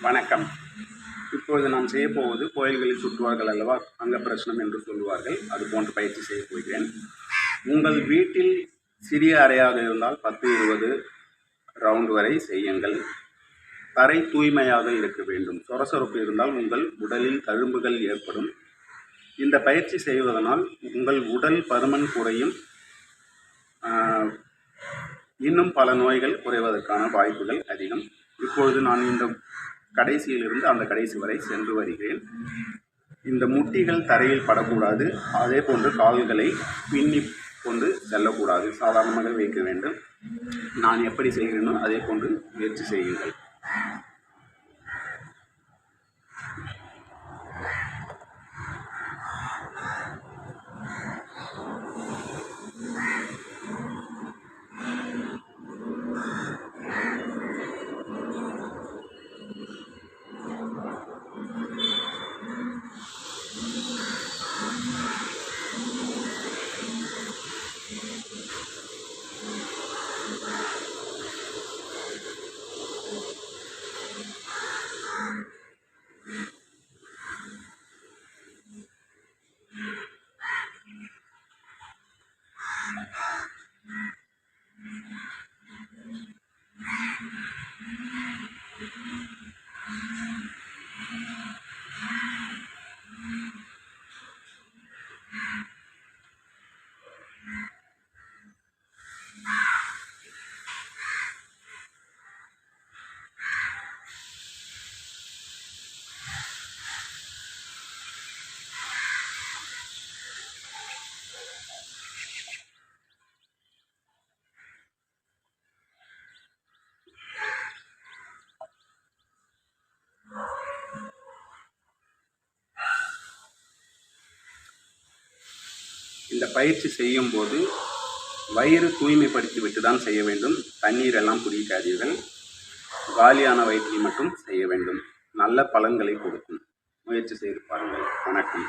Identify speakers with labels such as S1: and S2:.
S1: வணக்கம். இப்பொழுது நாம் செய்யப்போவது கோயில்களில் சுற்றுவார்கள் அல்லவா, அங்க பிரசனம் என்று சொல்லுவார்கள். அது போன்ற பயிற்சி செய்ய போகிறேன். உங்கள் வீட்டில் சிறிய அறையாக இருந்தால் 10-20 ரவுண்ட் வரை செய்யுங்கள். தரை தூய்மையாக இருக்க வேண்டும். சொரசொரப்பு இருந்தால் உங்கள் உடலில் தழும்புகள் ஏற்படும். இந்த பயிற்சி செய்வதனால் உங்கள் உடல் பருமன் குறையும். இன்னும் பல நோய்கள் குறைவதற்கான வாய்ப்புகள் அதிகம். இப்பொழுது நான் இந்த கடைசியிலிருந்து அந்த கடைசி வரை சென்று வருகிறேன். இந்த முட்டிகள் தரையில் படக்கூடாது. அதே போன்று கால்களை பின்னி கொண்டு செல்லக்கூடாது. சாதாரணமாக வைக்க வேண்டும். நான் எப்படி செய்கிறேனோ அதே போன்று முயற்சி செய்யுங்கள். இந்த பயிற்சி செய்யும் போது வயிறு தூய்மைப்படுத்தி விட்டு தான் செய்ய வேண்டும். தண்ணீர் எல்லாம் குடிக்காதீர்கள். காலியான வயிற்றில் மட்டும் செய்ய வேண்டும். நல்ல பலன்களை கொடுக்கும். முயற்சி செய்து பாருங்கள். வணக்கம்.